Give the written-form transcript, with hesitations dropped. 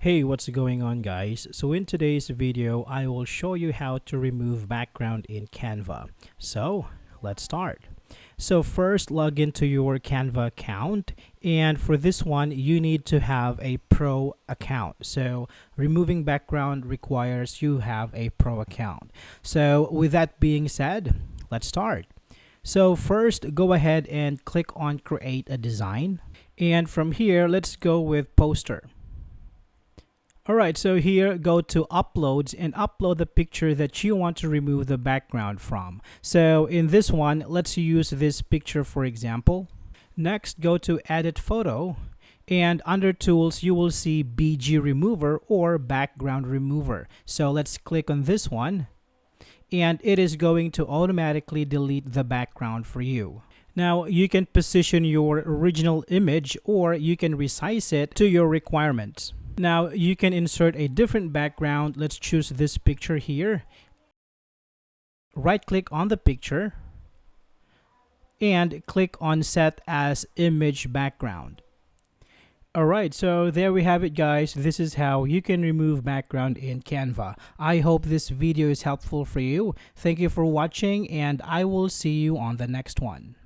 Hey, what's going on, guys? So in today's video, I will show you how to remove background in Canva. So let's start. So first, log into your Canva account, and for this one you need to have a pro account. So removing background requires you have a pro account. So with that being said, let's start. So first, go ahead and click on create a design, and from here let's go with poster. Alright, so here go to uploads and upload the picture that you want to remove the background from. So in this one, let's use this picture for example. Next, go to edit photo, and under tools you will see BG remover or background remover. So let's click on this one, and it is going to automatically delete the background for you. Now you can position your original image or you can resize it to your requirements. Now you can insert a different background. Let's choose this picture here. Right click on the picture and click on set as image background. Alright, so there we have it, guys. This is how you can remove background in Canva. I hope this video is helpful for you. Thank you for watching, and I will see you on the next one.